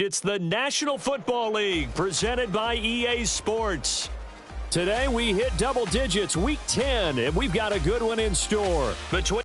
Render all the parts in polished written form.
It's the National Football League presented by EA Sports. Today we hit double digits, Week 10, and we've got a good one in store. Between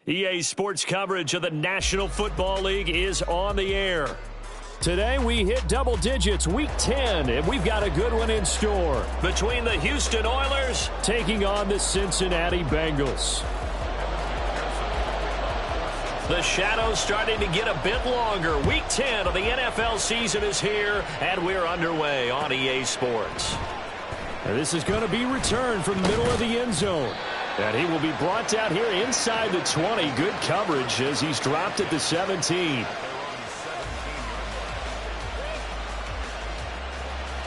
EA Sports coverage of the National Football League is on the air. Today we hit double digits, Week 10, and we've got a good one in store. Between the Houston Oilers taking on the Cincinnati Bengals. The shadows starting to get a bit longer. Week 10 of the NFL season is here, and we're underway on EA Sports. And this is going to be returned from the middle of the end zone. And he will be brought down here inside the 20. Good coverage as he's dropped at the 17.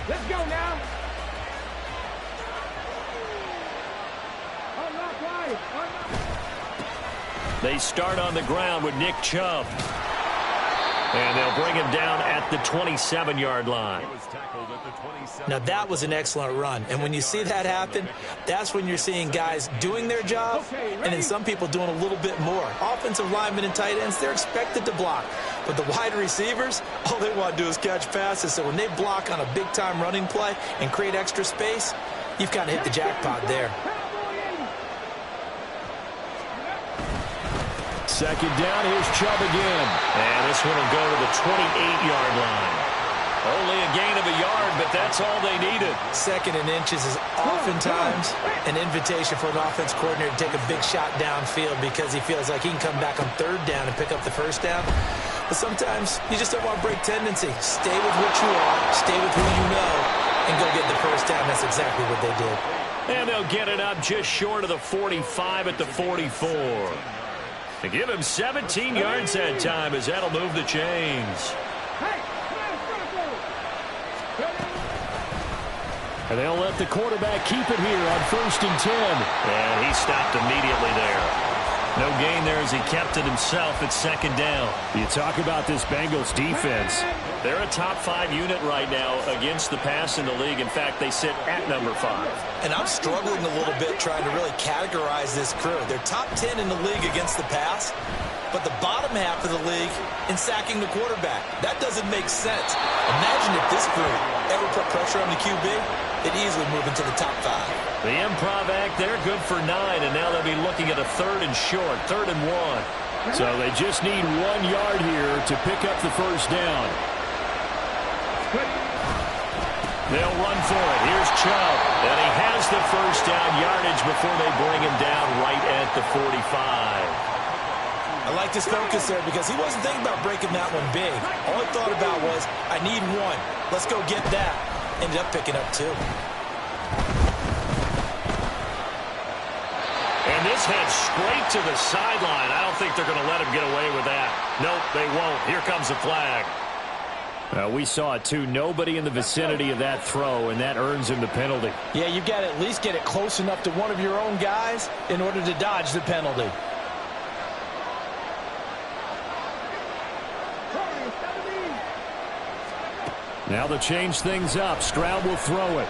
Let's go now. They start on the ground with Nick Chubb. And they'll bring him down at the 27-yard line. Now, that was an excellent run. And when you see that happen, that's when you're seeing guys doing their job and then some people doing a little bit more. Offensive linemen and tight ends, they're expected to block. But the wide receivers, all they want to do is catch passes. So when they block on a big-time running play and create extra space, you've kind of hit the jackpot there. Second down, here's Chubb again. And this one will go to the 28-yard line. Only a gain of a yard, but that's all they needed. Second and inches is oftentimes an invitation for an offense coordinator to take a big shot downfield because he feels like he can come back on third down and pick up the first down. But sometimes you just don't want to break tendency. Stay with what you are, stay with who you know, and go get the first down. That's exactly what they did. And they'll get it up just short of the 45 at the 44. To give him 17 yards that time as that'll move the chains. And they'll let the quarterback keep it here on 1st and 10. And he stopped immediately there. No gain there as he kept it himself at 2nd down. You talk about this Bengals defense. They're a top 5 unit right now against the pass in the league. In fact, they sit at number 5. And I'm struggling a little bit trying to really categorize this crew. They're top 10 in the league against the pass, but the bottom half of the league in sacking the quarterback. That doesn't make sense. Imagine if this crew ever put pressure on the QB, they'd easily move into the top 5. The improv act, they're good for 9, and now they'll be looking at a 3rd and short, 3rd and 1. So they just need 1 yard here to pick up the first down. They'll run for it. Here's Chubb, and he has the first down yardage before they bring him down right at the 45. I like his focus there because he wasn't thinking about breaking that one big. All he thought about was, I need 1. Let's go get that. Ended up picking up 2. And this heads straight to the sideline. I don't think they're going to let him get away with that. Nope, they won't. Here comes the flag. We saw it, too. Nobody in the vicinity of that throw, and that earns him the penalty. Yeah, you've got to at least get it close enough to one of your own guys in order to dodge the penalty. Now they'll change things up. Stroud will throw it.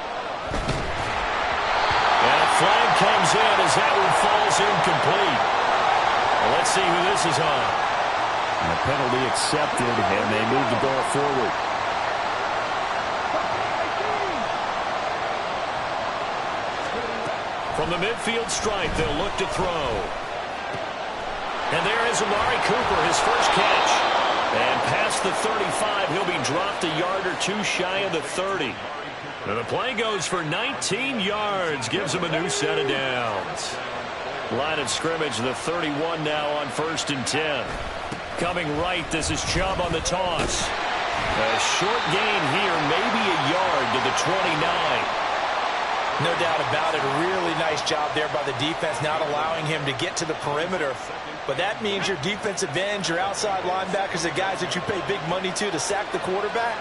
And a flag comes in as that one falls incomplete. Well, let's see who this is on. And the penalty accepted, and they move the ball forward. From the midfield stripe, they'll look to throw. And there is Amari Cooper, his first catch. And past the 35, he'll be dropped a yard or 2 shy of the 30. And the play goes for 19 yards, gives him a new set of downs. Line of scrimmage, the 31 now on 1st and 10. Coming right, this is Chubb on the toss. A short gain here, maybe a yard to the 29. No doubt about it. A really nice job there by the defense, not allowing him to get to the perimeter. But that means your defensive ends, your outside linebackers, the guys that you pay big money to sack the quarterback,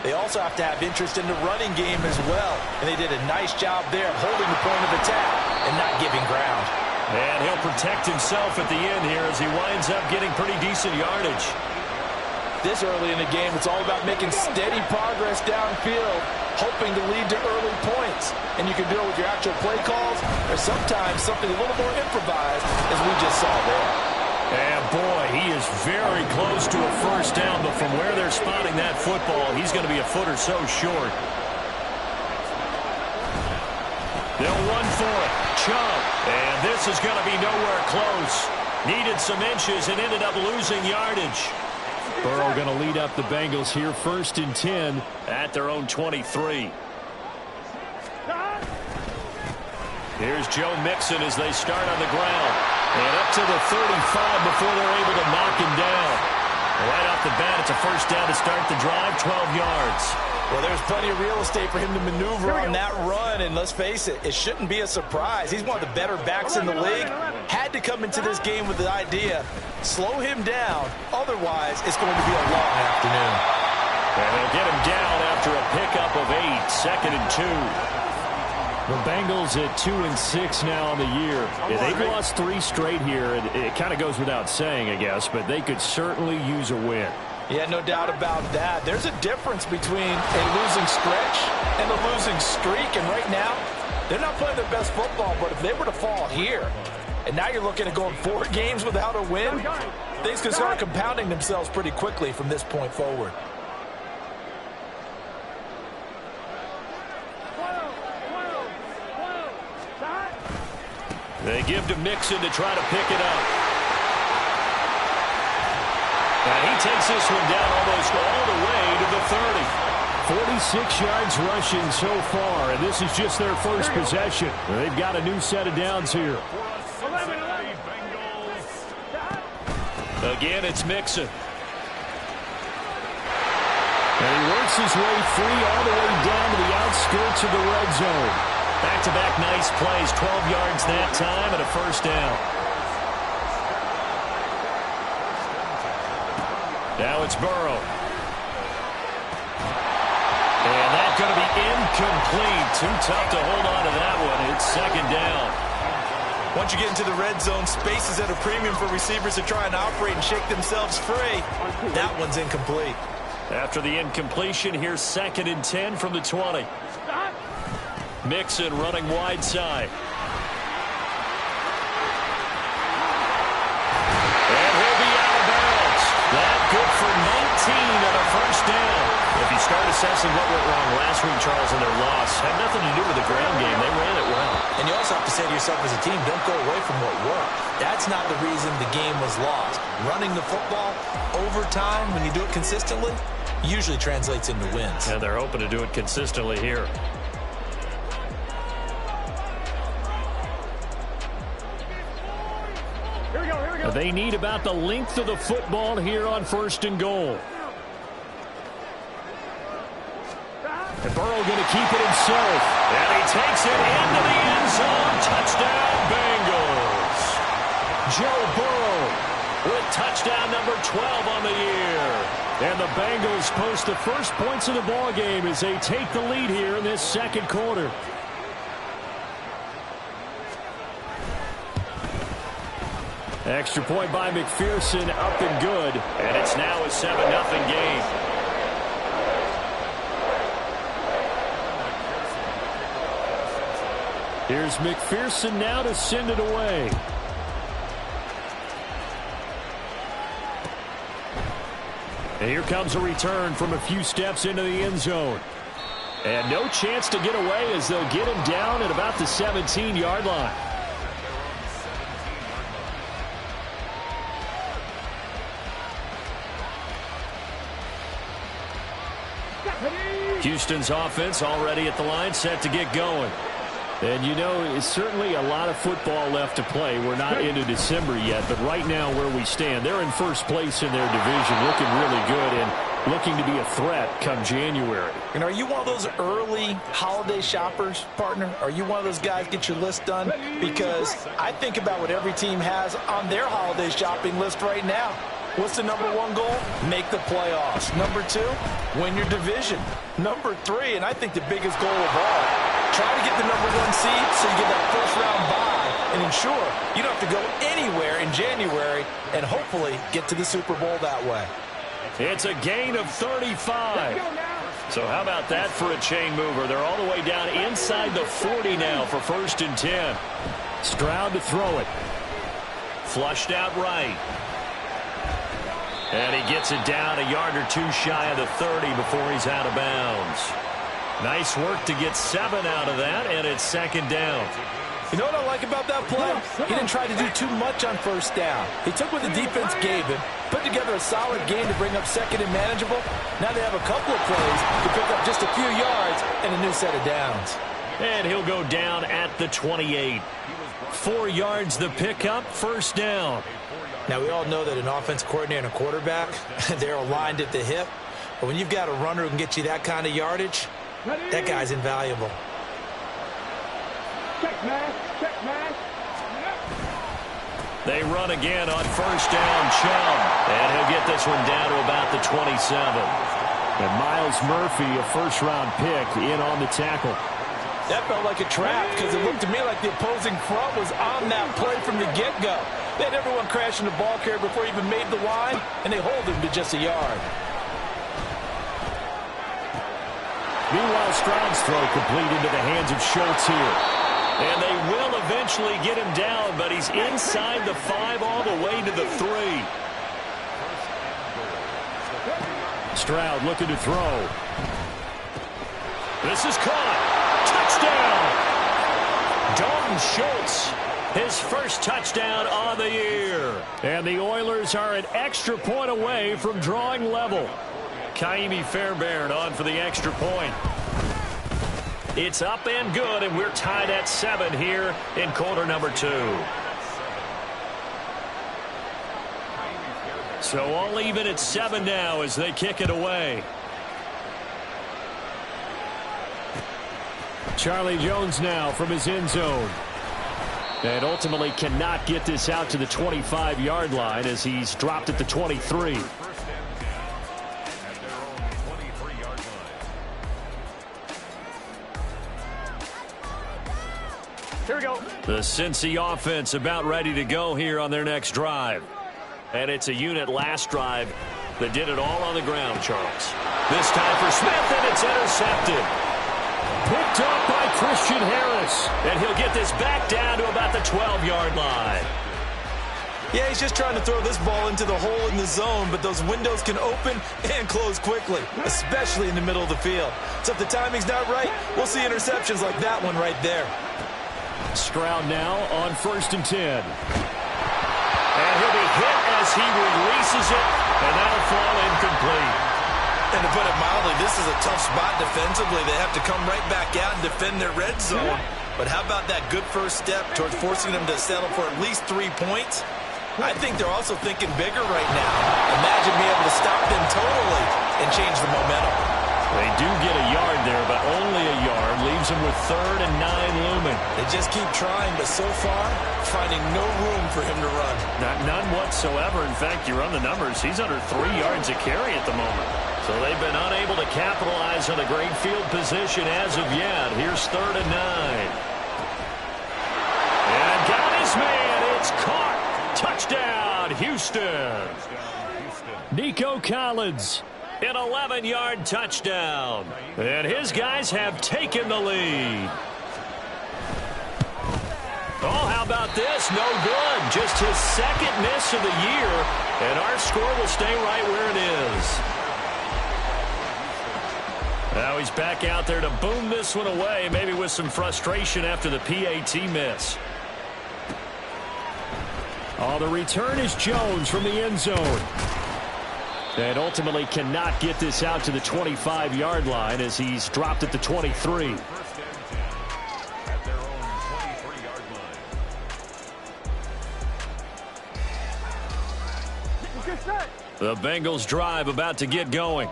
they also have to have interest in the running game as well. And they did a nice job there holding the point of attack and not giving ground. And he'll protect himself at the end here as he winds up getting pretty decent yardage. This early in the game, it's all about making steady progress downfield, hoping to lead to early points. And you can do it with your actual play calls or sometimes something a little more improvised, as we just saw there. And boy, he is very close to a first down, but from where they're spotting that football, he's going to be a foot or so short. They'll run for it. Chubb. And this is going to be nowhere close. Needed some inches and ended up losing yardage. Burrow going to lead up the Bengals here, 1st and 10 at their own 23. Here's Joe Mixon as they start on the ground. And up to the 35 before they're able to knock him down. Right off the bat, it's a first down to start the drive, 12 yards. Well, there's plenty of real estate for him to maneuver on that run, and let's face it, it shouldn't be a surprise. He's one of the better backs in the league. Had to come into this game with the idea, slow him down, otherwise it's going to be a long afternoon. And they'll get him down after a pickup of 8, 2nd and 2. The Bengals at 2-6 now on the year. They've lost 3 straight here. It kind of goes without saying, I guess, but they could certainly use a win. Yeah, no doubt about that. There's a difference between a losing stretch and a losing streak, and right now, they're not playing their best football, but if they were to fall here, and now you're looking at going 4 games without a win, things can start compounding themselves pretty quickly from this point forward. They give to Mixon to try to pick it up. And he takes this one down almost all the way to the 30. 46 yards rushing so far, and this is just their first possession. They've got a new set of downs here. Again, it's Mixon. And he works his way free all the way down to the outskirts of the red zone. Back-to-back nice plays, 12 yards that time and a first down. Now it's Burrow. And that's going to be incomplete. Too tough to hold on to that one. It's second down. Once you get into the red zone, space is at a premium for receivers to try and operate and shake themselves free. That one's incomplete. After the incompletion, here's 2nd and 10 from the 20. Mixon running wide side. And he'll be out of bounds. That good for 19 and a first down. If you start assessing what went wrong last week, Charles, in their loss, had nothing to do with the ground game. They ran it well. And you also have to say to yourself as a team, don't go away from what worked. That's not the reason the game was lost. Running the football over time, when you do it consistently, usually translates into wins. And they're hoping to do it consistently here. They need about the length of the football here on 1st and goal. And Burrow going to keep it himself. And he takes it into the end zone. Touchdown, Bengals. Joe Burrow with touchdown number 12 on the year. And the Bengals post the first points of the ball game as they take the lead here in this second quarter. Extra point by McPherson, up and good. And it's now a 7-0 game. Here's McPherson now to send it away. And here comes a return from a few steps into the end zone. And no chance to get away as they'll get him down at about the 17-yard line. Houston's offense already at the line, set to get going. And you know, it's certainly a lot of football left to play. We're not into December yet, but right now where we stand, they're in first place in their division, looking really good and looking to be a threat come January. And are you one of those early holiday shoppers, partner? Are you one of those guys get your list done? Because I think about what every team has on their holiday shopping list right now. What's the number one goal? Make the playoffs. Number 2, win your division. Number 3, and I think the biggest goal of all, try to get the number 1 seed so you get that first-round bye and ensure you don't have to go anywhere in January and hopefully get to the Super Bowl that way. It's a gain of 35. So how about that for a chain mover? They're all the way down inside the 40 now for 1st and 10. Stroud to throw it. Flushed out right. And he gets it down a yard or 2 shy of the 30 before he's out of bounds. Nice work to get 7 out of that, and it's 2nd down. You know what I like about that play? He didn't try to do too much on 1st down. He took what the defense gave him, put together a solid game to bring up 2nd and manageable. Now they have a couple of plays to pick up just a few yards and a new set of downs. And he'll go down at the 28. 4 yards the pickup, 1st down. Now, we all know that an offense coordinator and a quarterback, they're aligned at the hip. But when you've got a runner who can get you that kind of yardage, that guy's invaluable. They run again on 1st down, Chubb. And he'll get this one down to about the 27. And Miles Murphy, a first-round pick, in on the tackle. That felt like a trap because it looked to me like the opposing front was on that play from the get-go. They had everyone crashing the ball carrier before he even made the line, and they hold him to just a yard. Meanwhile, Stroud's throw complete into the hands of Schultz here. And they will eventually get him down, but he's inside the 5 all the way to the 3. Stroud looking to throw. This is caught. Touchdown! Dalton Schultz, his first touchdown on the year. And the Oilers are an extra point away from drawing level. Kaimi Fairbairn on for the extra point. It's up and good, and we're tied at 7 here in quarter number 2. So all even at 7 now as they kick it away. Charlie Jones now from his end zone. And ultimately cannot get this out to the 25-yard line as he's dropped at the 23. Here we go. The Cincy offense about ready to go here on their next drive. And it's a unit last drive that did it all on the ground, Charles. This time for Smith, and it's intercepted. Picked up by Christian Harris. And he'll get this back down to about the 12-yard line. Yeah, he's just trying to throw this ball into the hole in the zone, but those windows can open and close quickly, especially in the middle of the field. So if the timing's not right, we'll see interceptions like that one right there. Stroud now on 1st and 10. And he'll be hit as he releases it, and that'll fall incomplete. And to put it mildly, this is a tough spot defensively. They have to come right back out and defend their red zone. But how about that good first step towards forcing them to settle for at least 3 points? I think they're also thinking bigger right now. Imagine being able to stop them totally and change the momentum. They do get a yard there, but only a yard. Leaves them with 3rd and 9 looming. They just keep trying, but so far, finding no room for him to run. None whatsoever. In fact, you run the numbers. He's under 3 yards a carry at the moment. So they've been unable to capitalize on a great field position as of yet. Here's 3rd and 9. And got his man. It's caught. Touchdown, Houston. Nico Collins. An 11-yard touchdown. And his guys have taken the lead. Oh, how about this? No good. Just his 2nd miss of the year. And our score will stay right where it is. Now he's back out there to boom this one away, maybe with some frustration after the PAT miss. Oh, the return is Jones from the end zone. And ultimately cannot get this out to the 25-yard line as he's dropped at the 23. The Bengals drive about to get going.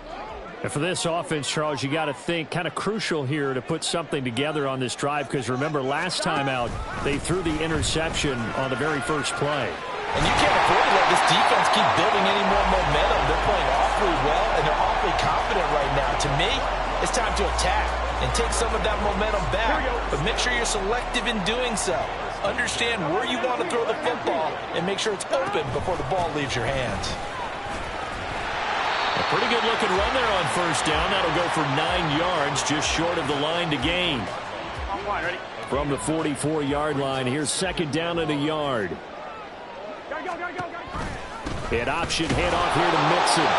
And for this offense, Charles, you got to think kind of crucial here to put something together on this drive, because remember last time out they threw the interception on the very first play. And you can't afford to let this defense keep building any more momentum. They're playing awfully well, and they're awfully confident right now. To me, it's time to attack and take some of that momentum back. But make sure you're selective in doing so. Understand where you want to throw the football and make sure it's open before the ball leaves your hands. A pretty good-looking run there on 1st down. That'll go for 9 yards, just short of the line to gain. From the 44-yard line, here's 2nd down and a yard. An option handoff here to Mixon.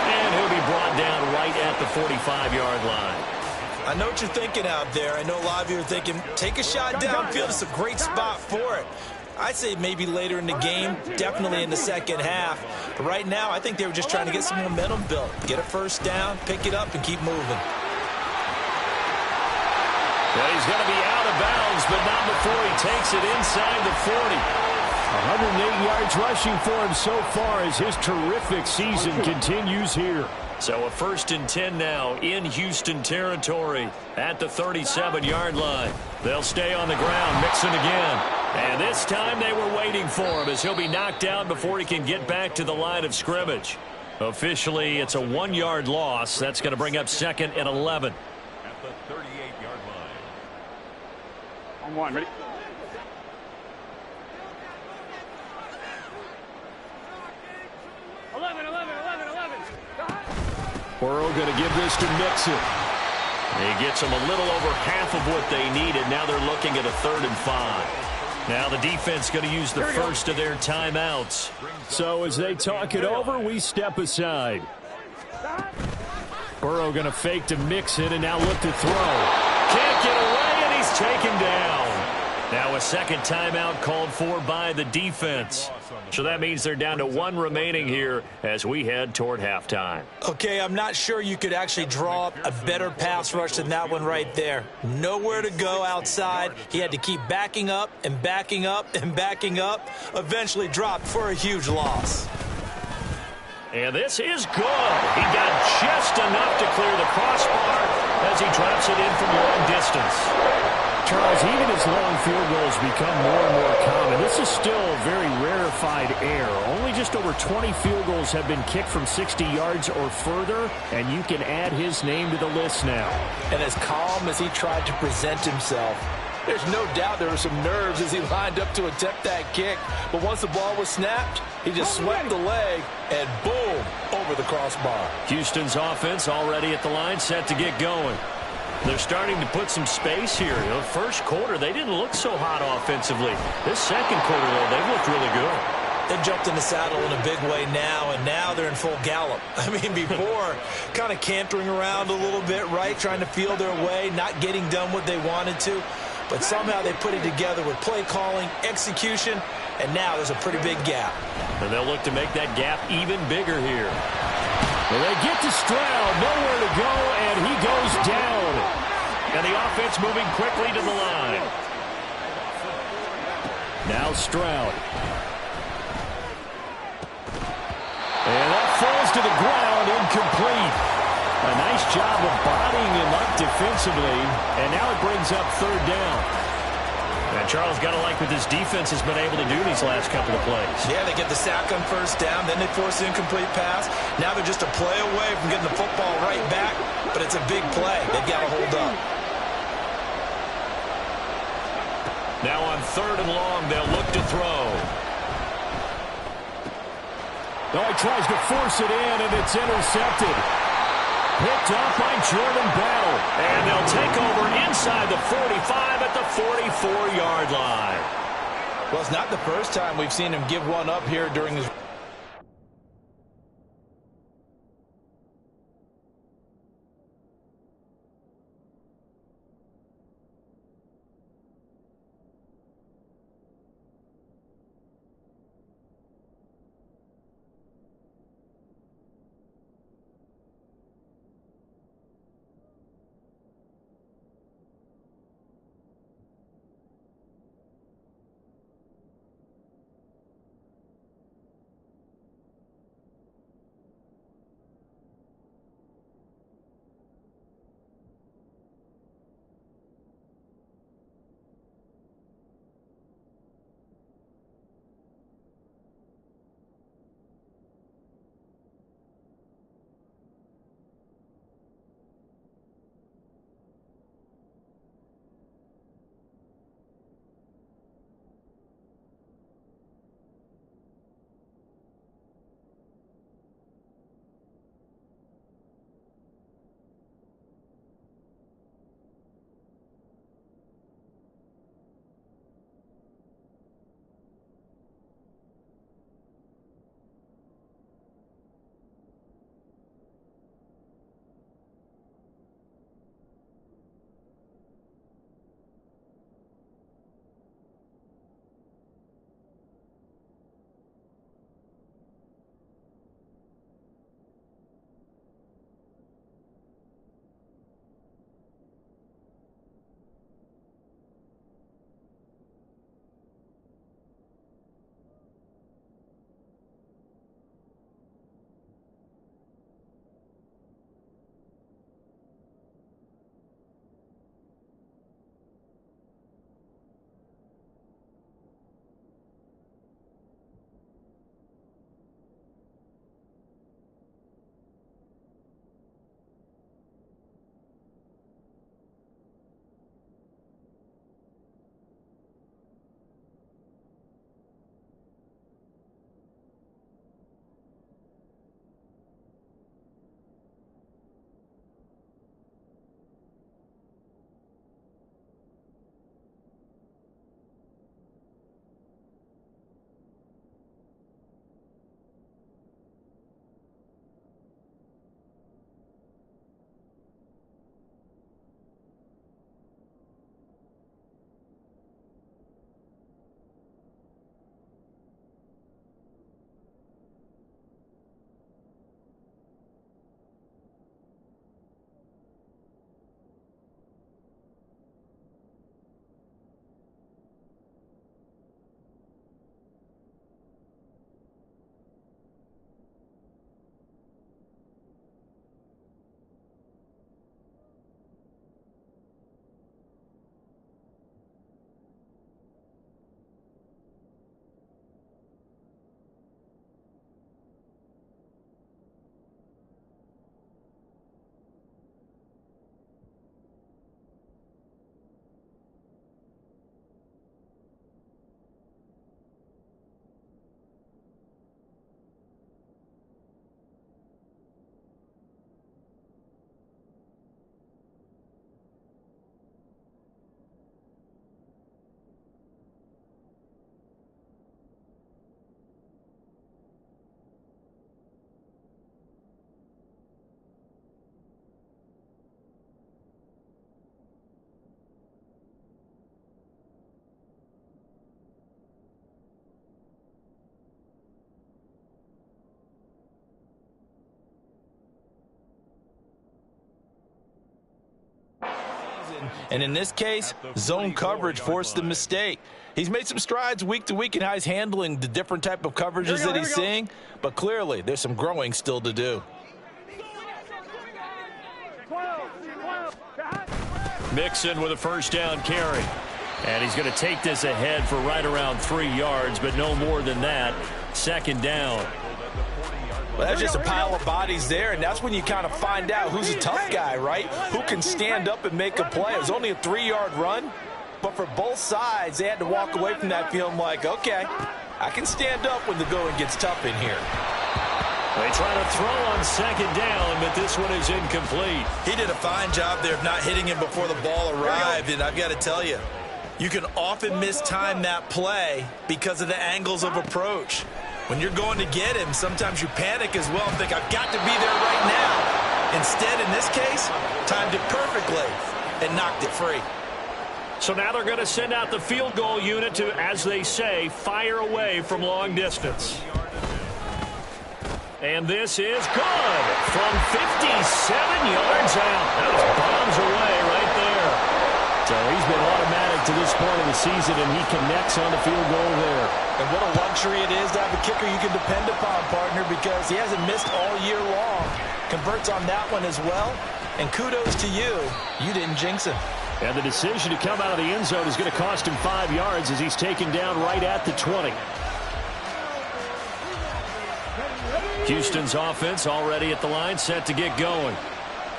And he'll be brought down right at the 45-yard line. I know what you're thinking out there. I know a lot of you are thinking, take a shot downfield. It's a great spot for it. I'd say maybe later in the game, definitely in the second half. But right now, I think they were just trying to get some momentum built. Get a 1st down, pick it up, and keep moving. Well, he's going to be out of bounds, but not before he takes it inside the 40. 108 yards rushing for him so far as his terrific season continues here. So a 1st and 10 now in Houston territory at the 37-yard line. They'll stay on the ground. Mixon again. And this time they were waiting for him as he'll be knocked down before he can get back to the line of scrimmage. Officially, it's a 1-yard loss. That's going to bring up 2nd and 11. At the 38-yard line. On 1, ready? Burrow going to give this to Mixon. He gets them a little over half of what they needed. Now they're looking at a 3rd and 5. Now the defense going to use the first of their timeouts. So as they talk it over, we step aside. Burrow going to fake to Mixon and now look to throw. Can't get away, and he's taken down. Now a second timeout called for by the defense. So that means they're down to 1 remaining here as we head toward halftime. Okay, I'm not sure you could actually draw up a better pass rush than that one right there. Nowhere to go outside. He had to keep backing up and backing up and backing up. Eventually dropped for a huge loss. And this is good. He got just enough to clear the crossbar as he drops it in from long distance. Charles, even as long field goals become more and more common, this is still a very rarefied air. Only just over 20 field goals have been kicked from 60 yards or further, and you can add his name to the list now. And as calm as he tried to present himself, there's no doubt there were some nerves as he lined up to attempt that kick. But once the ball was snapped, he just swept the leg and boom, over the crossbar. Houston's offense already at the line, set to get going. They're starting to put some space here. You know, first quarter, they didn't look so hot offensively. This second quarter, though, they've looked really good. They jumped in the saddle in a big way now, and now they're in full gallop. I mean, before, kind of cantering around a little bit, right, trying to feel their way, not getting done what they wanted to. But somehow they put it together with play calling, execution, and now there's a pretty big gap. And they'll look to make that gap even bigger here. Well, they get to Stroud, nowhere to go, and he goes down. And the offense moving quickly to the line. Now Stroud. And that falls to the ground, incomplete. A nice job of bodying him up defensively, and now it brings up third down. And Charles, got to like what this defense has been able to do these last couple of plays. Yeah, they get the sack on first down, then they force the incomplete pass. Now they're just a play away from getting the football right back, but it's a big play. They've got to hold up. Now on third and long, they'll look to throw. Oh, he tries to force it in, and it's intercepted. Picked up by Jordan Battle. And they'll take over inside the 45 at the 44-yard line. Well, it's not the first time we've seen him give one up here during his... And in this case, zone coverage forced the mistake. He's made some strides week to week in how he's handling the different type of coverages that he's seeing, but clearly there's some growing still to do. Mixon with a first down carry. And he's going to take this ahead for right around 3 yards, but no more than that. Second down. Well, that's just a pile of bodies there, and that's when you kind of find out who's a tough guy, right? Who can stand up and make a play. It was only a 3-yard run, but for both sides, they had to walk away from that feeling like, okay, I can stand up when the going gets tough in here. They try to throw on second down, but this one is incomplete. He did a fine job there of not hitting him before the ball arrived, and I've got to tell you, you can often mistime that play because of the angles of approach. When you're going to get him, sometimes you panic as well and think, I've got to be there right now. Instead, in this case, timed it perfectly and knocked it free. So now they're going to send out the field goal unit to, as they say, fire away from long distance. And this is good from 57 yards out. That was bombs away right there. So he's been automatic to this point of the season, and he connects on the field goal there. And what a luxury it is to have a kicker you can depend upon, partner, because he hasn't missed all year long. Converts on that one as well. And kudos to you. You didn't jinx him. And the decision to come out of the end zone is going to cost him 5 yards as he's taken down right at the 20. Houston's offense already at the line, set to get going.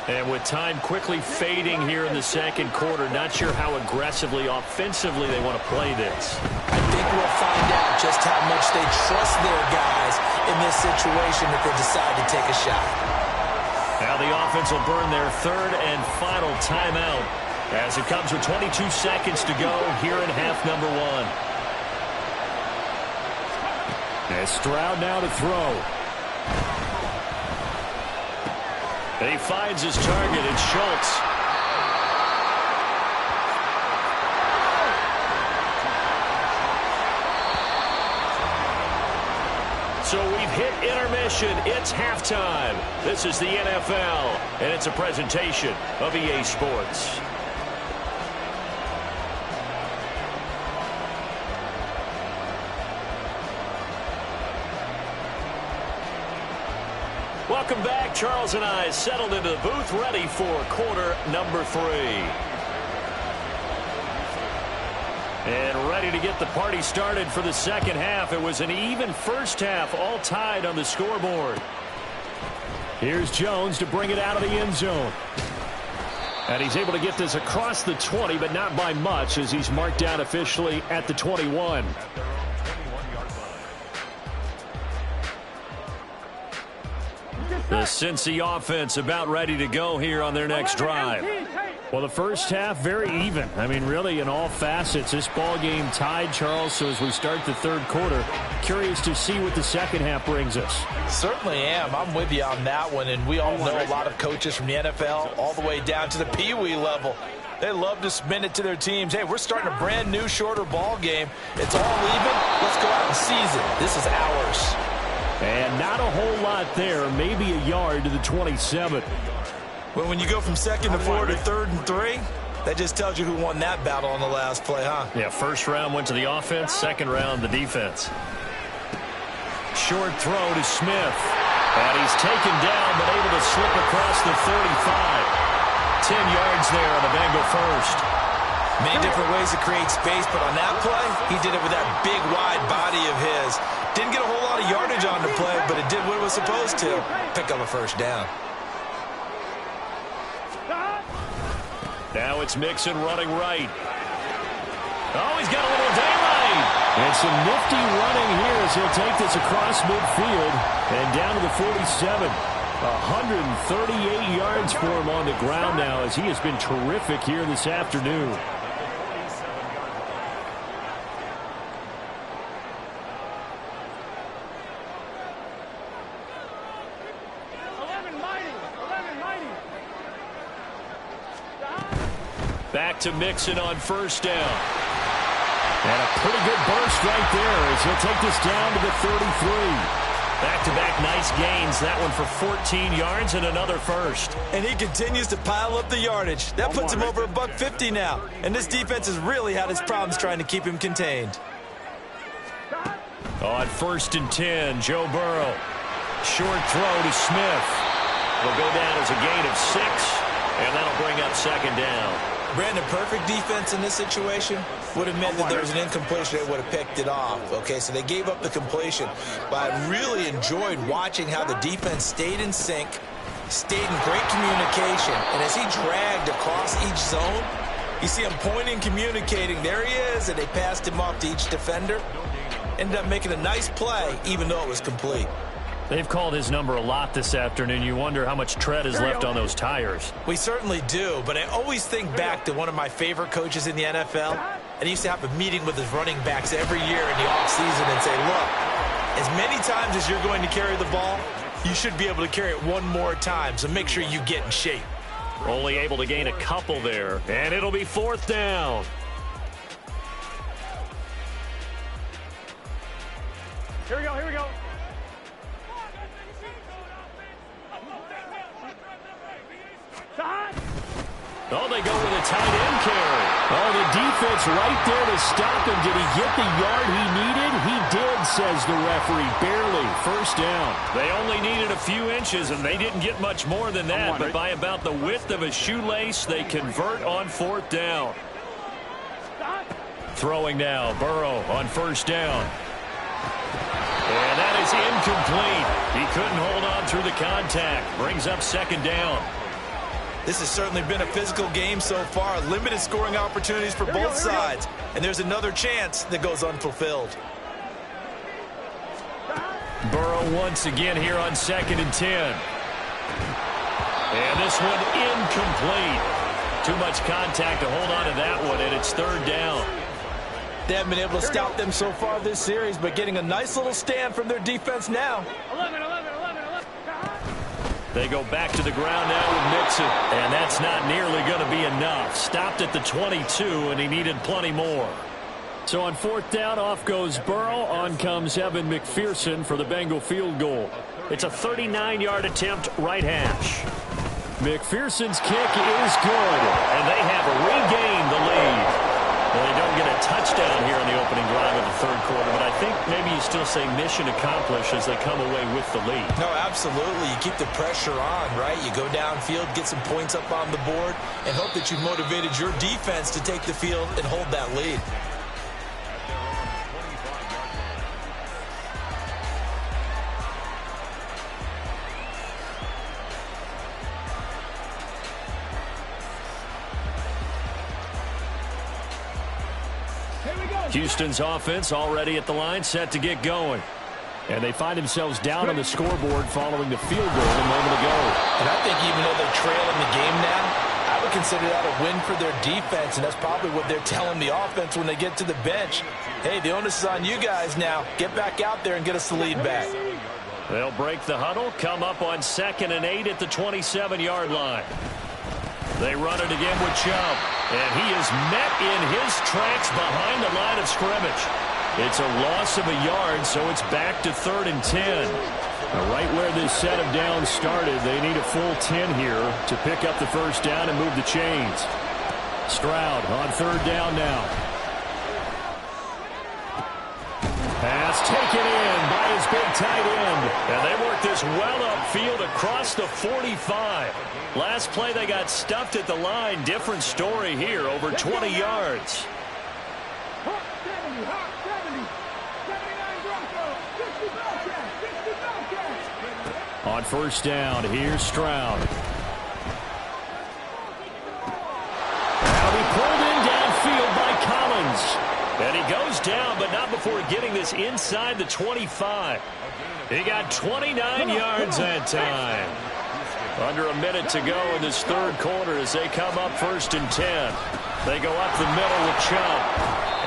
And with time quickly fading here in the second quarter, not sure how aggressively, offensively they want to play this. I think we'll find out just how much they trust their guys in this situation if they decide to take a shot. Now the offense will burn their third and final timeout as it comes with 22 seconds to go here in half number one. And Stroud now to throw. And he finds his target. It's Schultz. So we've hit intermission. It's halftime. This is the NFL, and it's a presentation of EA Sports. Welcome back. Charles and I settled into the booth, ready for quarter number 3. And ready to get the party started for the second half. It was an even first half, all tied on the scoreboard. Here's Jones to bring it out of the end zone. And he's able to get this across the 20, but not by much, as he's marked down officially at the 21. The Cincy offense about ready to go here on their next drive. Well, the first half, very even. I mean, really, in all facets, this ball game tied, Charles. So as we start the third quarter, curious to see what the second half brings us. Certainly am. I'm with you on that one. And we all know a lot of coaches from the NFL all the way down to the Pee-wee level. They love to spin it to their teams. Hey, we're starting a brand new, shorter ball game. It's all even. Let's go out and seize it. This is ours. And not a whole lot there, maybe a yard to the 27. Well, when you go from second to 4 to third and 3, that just tells you who won that battle on the last play, huh? Yeah, first round went to the offense, second round the defense. Short throw to Smith. And he's taken down, but able to slip across the 35. 10 yards there on the Bengal first. Many different ways to create space, but on that play, he did it with that big, wide body of his. Didn't get a whole lot of yardage on the play, but it did what it was supposed to. Pick up a first down. Now it's Mixon running right. Oh, he's got a little daylight. And some nifty running here as he'll take this across midfield and down to the 47. 138 yards for him on the ground now as he has been terrific here this afternoon. Back to Mixon on first down. And a pretty good burst right there as he'll take this down to the 33. Back-to-back nice gains. That one for 14 yards and another first. And he continues to pile up the yardage. That puts him over $150 now. And this defense has really had its problems trying to keep him contained. On 1st and 10, Joe Burrow. Short throw to Smith. Will go down as a gain of 6, and that'll bring up 2nd down. Brandon, perfect defense in this situation would have meant that there was an incompletion. They would have picked it off. Okay, so they gave up the completion. But I really enjoyed watching how the defense stayed in sync, stayed in great communication. And as he dragged across each zone, you see him pointing, communicating. There he is, and they passed him off to each defender. Ended up making a nice play, even though it was complete. They've called his number a lot this afternoon. You wonder how much tread is left on those tires. We certainly do, but I always think back to one of my favorite coaches in the NFL. And he used to have a meeting with his running backs every year in the offseason and say, look, as many times as you're going to carry the ball, you should be able to carry it one more time, so make sure you get in shape. Only able to gain a couple there, and it'll be 4th down. Here we go, here we go. Oh, they go with a tight end carry. Oh, the defense right there to stop him. Did he get the yard he needed? He did, says the referee. Barely. 1st down. They only needed a few inches, and they didn't get much more than that. But by about the width of a shoelace, they convert on 4th down. Throwing now. Burrow on 1st down. And that is incomplete. He couldn't hold on through the contact. Brings up 2nd down. This has certainly been a physical game so far. Limited scoring opportunities for both sides. And there's another chance that goes unfulfilled. Burrow once again here on 2nd and 10. And this one incomplete. Too much contact to hold on to that one, and it's 3rd down. They haven't been able to stop them so far this series, but getting a nice little stand from their defense now. 11. They go back to the ground now with Mixon, and that's not nearly going to be enough. Stopped at the 22, and he needed plenty more. So on 4th down, off goes Burrow. On comes Evan McPherson for the Bengal field goal. It's a 39-yard attempt, right hash. McPherson's kick is good. And they have regained the lead. Well, they don't get a touchdown here in the opening drive of the 3rd quarter, but I think maybe you still say mission accomplished as they come away with the lead. No, absolutely. You keep the pressure on, right? You go downfield, get some points up on the board, and hope that you've motivated your defense to take the field and hold that lead. Houston's offense already at the line, set to get going. And they find themselves down on the scoreboard following the field goal a moment ago. And I think even though they're trailing the game now, I would consider that a win for their defense, and that's probably what they're telling the offense when they get to the bench. Hey, the onus is on you guys now. Get back out there and get us the lead back. They'll break the huddle, come up on 2nd and 8 at the 27-yard line. They run it again with Chubb, and he is met in his tracks behind the line of scrimmage. It's a loss of a yard, so it's back to 3rd and 10. Now, right where this set of downs started, they need a full 10 here to pick up the 1st down and move the chains. Stroud on 3rd down now. Pass taken in by his big tight end. And they work this well upfield across the 45. Last play they got stuffed at the line. Different story here, over 20 yards. On 1st down, here's Stroud. Now he pulled in downfield by Collins. And he goes down, but not before getting this inside the 25. He got 29 yards that time. Under a minute to go in this 3rd quarter as they come up 1st and 10. They go up the middle with Chubb.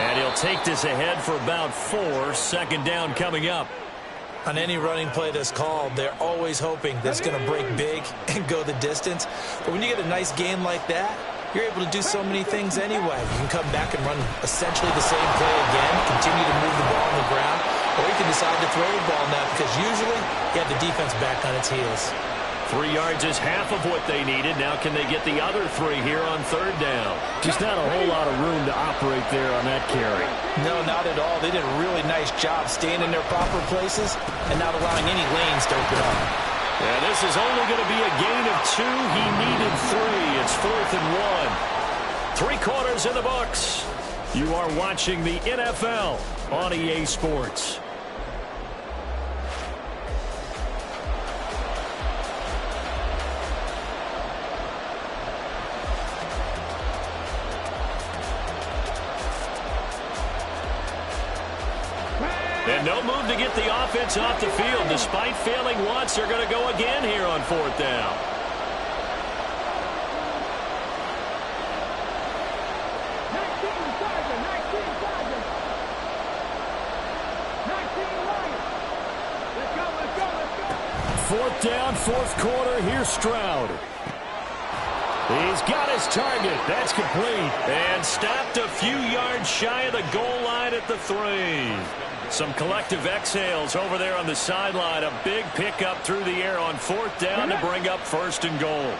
And he'll take this ahead for about 4. 2nd down coming up. On any running play that's called, they're always hoping that it's going to break big and go the distance. But when you get a nice game like that, you're able to do so many things anyway. You can come back and run essentially the same play again, continue to move the ball on the ground, Or he can decide to throw the ball now because usually you have the defense back on its heels. 3 yards is half of what they needed. Now can they get the other 3 here on third down? Just not a whole lot of room to operate there on that carry. No, not at all. They did a really nice job staying in their proper places and not allowing any lanes to open up. And this is only going to be a gain of 2. He needed 3. It's 4th and 1. 3 quarters in the books. You are watching the NFL on EA Sports. And no move to get the offense off the field. Despite failing once, they're going to go again here on 4th down. Fourth down, 4th quarter. Here's Stroud. He's got his target. That's complete. And stopped a few yards shy of the goal line at the 3. Some collective exhales over there on the sideline. A big pickup through the air on 4th down to bring up 1st and goal.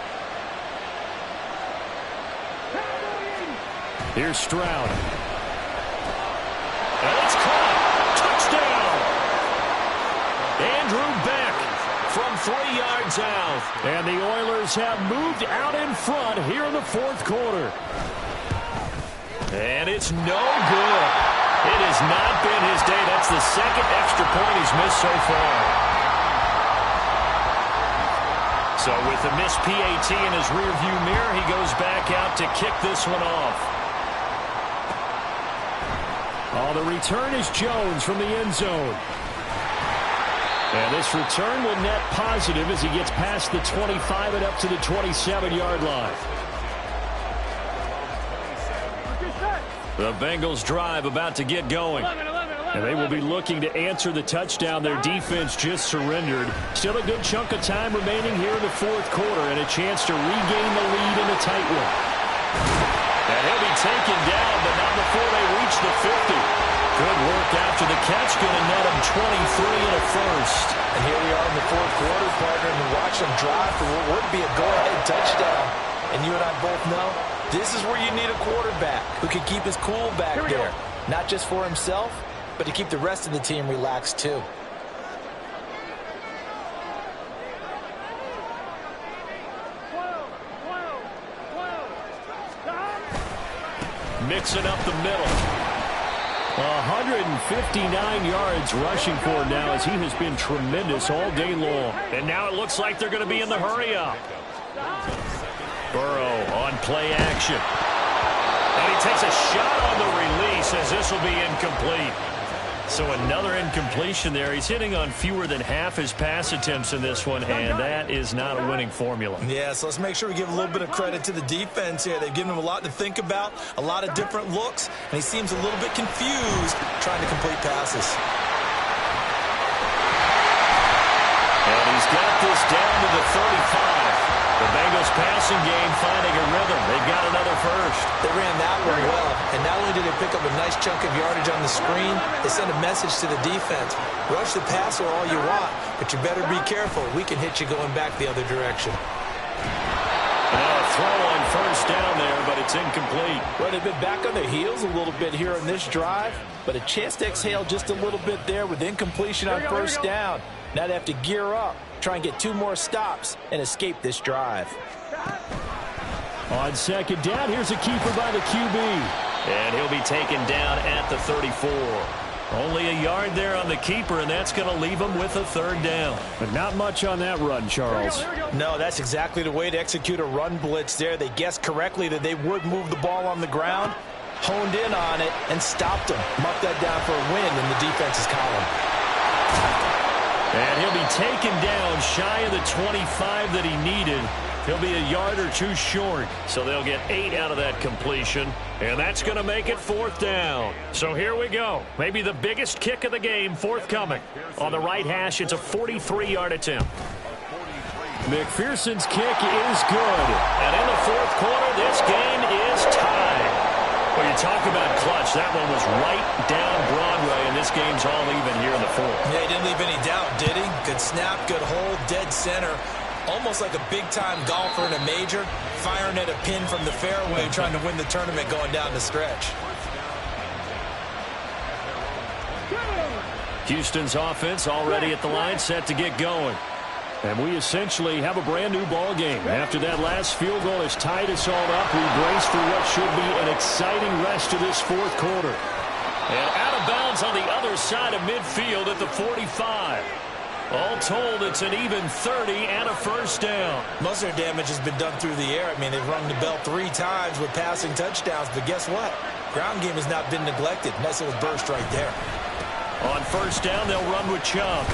Here's Stroud. And it's caught. Touchdown. Andrew Beck from 3 yards out. And the Oilers have moved out in front here in the 4th quarter. And it's no good. It has not been his day. That's the 2nd extra point he's missed so far. So with the missed PAT in his rearview mirror, he goes back out to kick this one off. Oh, the return is Jones from the end zone. And this return will net positive as he gets past the 25 and up to the 27-yard line. The Bengals drive about to get going. And they will be looking to answer the touchdown their defense just surrendered. Still a good chunk of time remaining here in the 4th quarter and a chance to regain the lead in a tight one. And he'll be taken down, but not before they reach the 50. Good work after the catch. Going to net him 23 and a first. And here we are in the 4th quarter, partner, and watch them drive for what would be a go-ahead touchdown. And you and I both know this is where you need a quarterback who can keep his cool back there. Not just for himself, but to keep the rest of the team relaxed too. Mixing up the middle. 159 yards rushing for now as he has been tremendous all day long. And now it looks like they're going to be in the hurry-up. Burrow on play action. And he takes a shot on the release as this will be incomplete. So another incompletion there. He's hitting on fewer than half his pass attempts in this one, and that is not a winning formula. Yeah, so let's make sure we give a little bit of credit to the defense here. They've given him a lot to think about, a lot of different looks, and he seems a little bit confused trying to complete passes. And he's got this down to the 35. The Bengals passing game finding a rhythm. They've got another first. They ran that one well, and not only did they pick up a nice chunk of yardage on the screen, they sent a message to the defense. Rush the passer all you want, but you better be careful. We can hit you going back the other direction. Now a throw on first down there, but it's incomplete. Well, they've been back on their heels a little bit here in this drive, but a chance to exhale just a little bit there with incompletion on first down. Now they have to gear up, try and get 2 more stops, and escape this drive. On second down, here's a keeper by the QB. And he'll be taken down at the 34. Only a yard there on the keeper, and that's going to leave him with a 3rd down. But not much on that run, Charles. No, that's exactly the way to execute a run blitz there. They guessed correctly that they would move the ball on the ground, honed in on it, and stopped him. Marked that down for a win in the defense's column. And he'll be taken down shy of the 25 that he needed. He'll be a yard or 2 short. So they'll get 8 out of that completion. And that's going to make it 4th down. So here we go. Maybe the biggest kick of the game forthcoming. On the right hash, it's a 43-yard attempt. McPherson's kick is good. And in the 4th quarter, this game is tied. Well, you talk about clutch. That one was right down Broadway, and this game's all even here in the fourth. Yeah, he didn't leave any doubt, did he? Good snap, good hold, dead center. Almost like a big-time golfer in a major, firing at a pin from the fairway, trying to win the tournament going down the stretch. Houston's offense already at the line, set to get going. And we essentially have a brand-new ball game. After that last field goal has tied us all up, we brace for what should be an exciting rest of this fourth quarter. And out of bounds on the other side of midfield at the 45. All told, it's an even 30 and a first down. Most of their damage has been done through the air. I mean, they've rung the bell 3 times with passing touchdowns, but guess what? Ground game has not been neglected. Nice little burst right there. On first down, they'll run with Chubb.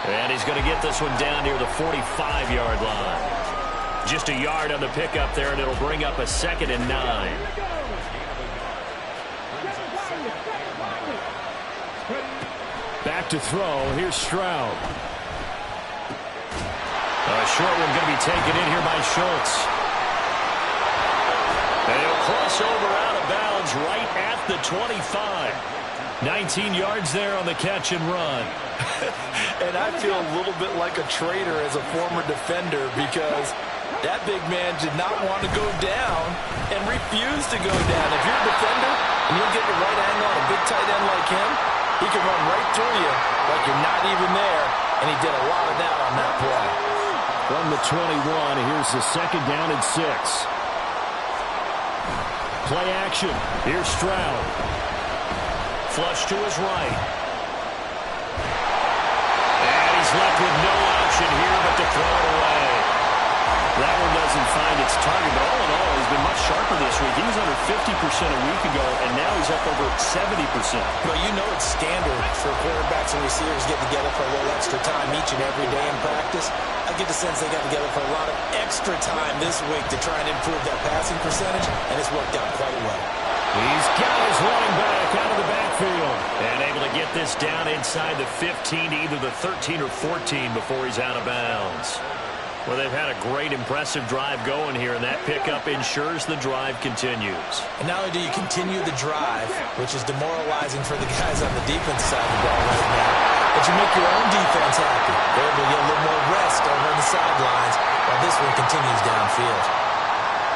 And he's going to get this one down near the 45-yard line. Just a yard on the pickup there, and it'll bring up a 2nd and 9. Back to throw. Here's Stroud. A short one going to be taken in here by Schultz. And he'll cross over out of bounds right at the 25. 19 yards there on the catch and run. And I feel a little bit like a traitor as a former defender because that big man did not want to go down and refused to go down. If you're a defender and you'll get the right angle on a big tight end like him, he can run right through you like you're not even there, and he did a lot of that on that play. From the 21, here's the 2nd down and 6. Play action. Here's Stroud. Flush to his right. And he's left with no option here but to throw it away. That one doesn't find its target, but all in all, he's been much sharper this week. He was under 50% a week ago, and now he's up over 70%. Well, you know it's standard for quarterbacks and receivers to get together for a little extra time each and every day in practice. I get the sense they got together for a lot of extra time this week to try and improve that passing percentage, and it's worked out quite well. He's got his running back out of the backfield. And able to get this down inside the 15 to either the 13 or 14 before he's out of bounds. Well, they've had a great, impressive drive going here, and that pickup ensures the drive continues. And not only do you continue the drive, which is demoralizing for the guys on the defense side of the ball right now, but you make your own defense happy. They're able to get a little more rest over on the sidelines while this one continues downfield.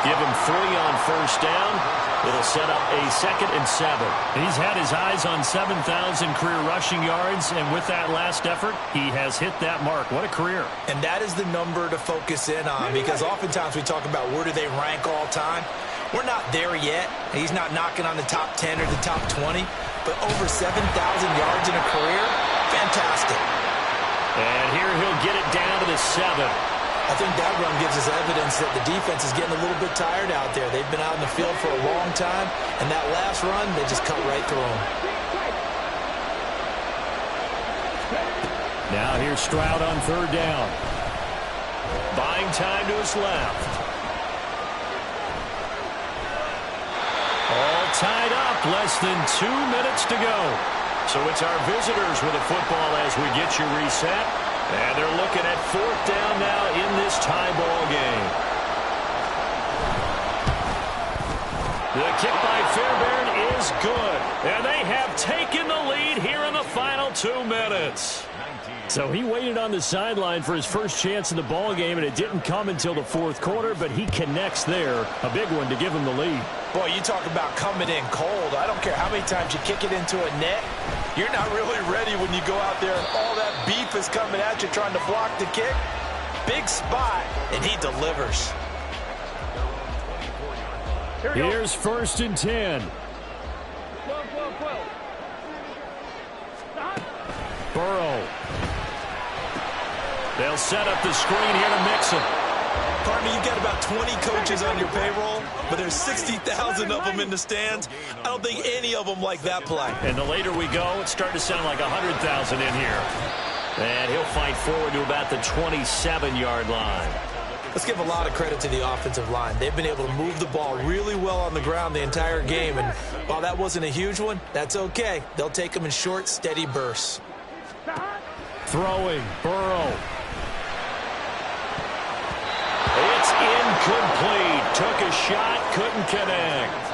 Give him 3 on first down. It'll set up a 2nd and 7. He's had his eyes on 7,000 career rushing yards, and with that last effort, he has hit that mark. What a career. And that is the number to focus in on, because oftentimes we talk about where do they rank all time. We're not there yet. He's not knocking on the top 10 or the top 20, but over 7,000 yards in a career, fantastic. And here he'll get it down to the 7. I think that run gives us evidence that the defense is getting a little bit tired out there. They've been out in the field for a long time, and that last run, they just cut right through them. Now here's Stroud on 3rd down. Buying time to his left. All tied up, less than 2 minutes to go. So it's our visitors with the football as we get you reset. And they're looking at 4th down now in this tie ball game. The kick by Fairbairn is good. And they have taken the lead here in the final 2 minutes. So he waited on the sideline for his first chance in the ball game, and it didn't come until the 4th quarter, but he connects there. A big one to give him the lead. Boy, you talk about coming in cold. I don't care how many times you kick it into a net. You're not really ready when you go out there and all that beef is coming at you trying to block the kick. Big spot, and he delivers. Here's 1st and 10. Burrow. They'll set up the screen here to mix him. Pardon me, you've got about 20 coaches on your payroll, but there's 60,000 of them in the stands. I don't think any of them like that play. And the later we go, it's starting to sound like 100,000 in here. And he'll fight forward to about the 27-yard line. Let's give a lot of credit to the offensive line. They've been able to move the ball really well on the ground the entire game. And while that wasn't a huge one, that's okay. They'll take them in short, steady bursts. Throwing, Burrow. It's Incomplete. Took a shot, couldn't connect.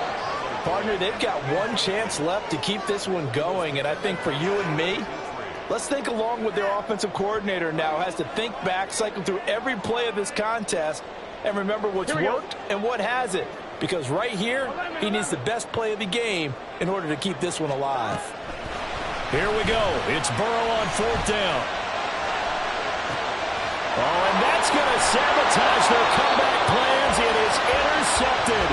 Partner, they've got one chance left to keep this one going, and I think for you and me, let's think along with their offensive coordinator now. Has to think back, cycle through every play of this contest, and remember what's worked and what hasn't. Because right here, he needs the best play of the game in order to keep this one alive. Here we go. It's Burrow on 4th down. Oh, and that's going to sabotage their comeback plans. It is intercepted.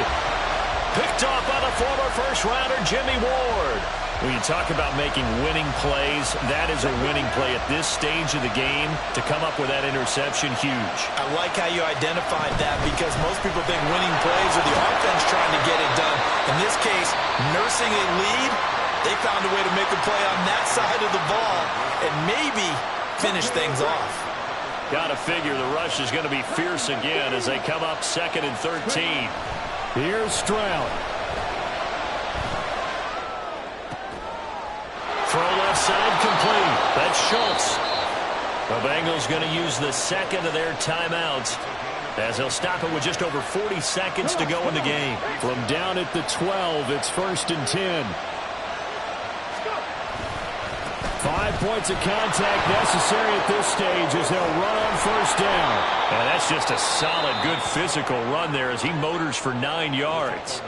Picked off by the former first-rounder, Jimmy Ward. When you talk about making winning plays, that is a winning play at this stage of the game. To come up with that interception, huge. I like how you identified that because most people think winning plays are the offense trying to get it done. In this case, nursing a lead, they found a way to make a play on that side of the ball and maybe finish things off. Got to figure the rush is going to be fierce again as they come up 2nd and 13. Here's Stroud. Throw left side complete. That's Schultz. The Bengals going to use the second of their timeouts as they'll stop it with just over 40 seconds to go in the game. From down at the 12, it's 1st and 10. 5 points of contact necessary at this stage as they'll run on 1st down. And that's just a solid, good physical run there as he motors for 9 yards.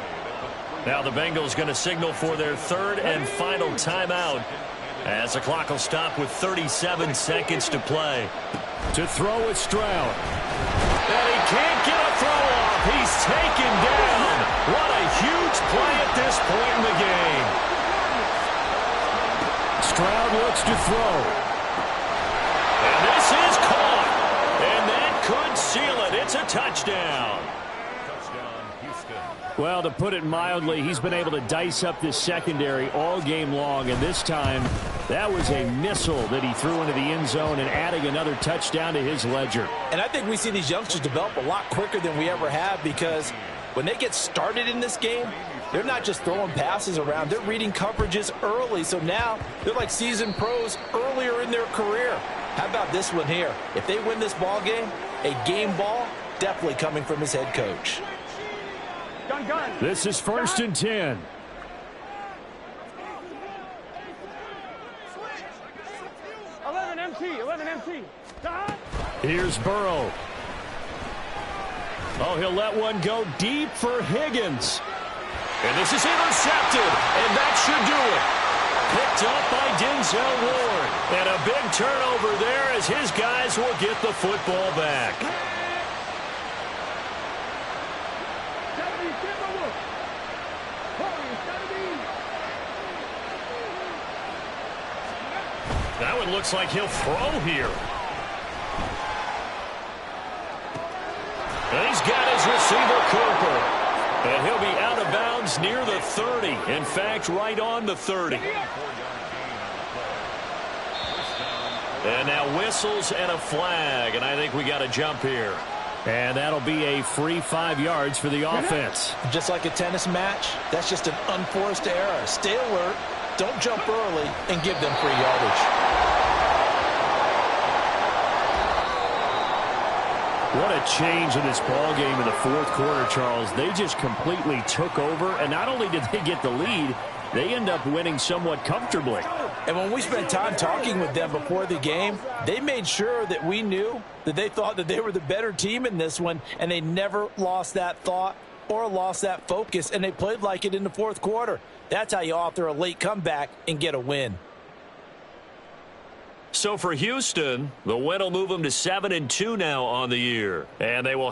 Now the Bengals going to signal for their 3rd and final timeout as the clock will stop with 37 seconds to play. To throw is Stroud. And he can't get a throw off. He's taken down. What a huge play at this point in the game. Stroud looks to throw. And this is caught. And that could seal it. It's a touchdown. Well, to put it mildly, he's been able to dice up this secondary all game long, and this time that was a missile that he threw into the end zone and adding another touchdown to his ledger. And I think we see these youngsters develop a lot quicker than we ever have because when they get started in this game, they're not just throwing passes around. They're reading coverages early, so now they're like seasoned pros earlier in their career. How about this one here? If they win this ball game, a game ball definitely coming from his head coach. This is 1st and 10. Here's Burrow. Oh, he'll let one go deep for Higgins. And this is intercepted, and that should do it. Picked up by Denzel Ward. And a big turnover there as his guys will get the football back. Now it looks like he'll throw here. And he's got his receiver, Cooper. And he'll be out of bounds near the 30. In fact, right on the 30. And now whistles and a flag. And I think we got a jump here. And that'll be a free 5 yards for the offense. Just like a tennis match, that's just an unforced error. Stay alert, don't jump early, and give them free yardage. What a change in this ball game in the 4th quarter, Charles. They just completely took over, and not only did they get the lead, they end up winning somewhat comfortably. And when we spent time talking with them before the game, they made sure that we knew that they thought that they were the better team in this one, and they never lost that thought or lost that focus, and they played like it in the 4th quarter. That's how you author a late comeback and get a win. So for Houston, the win will move them to 7-2 now on the year. And they will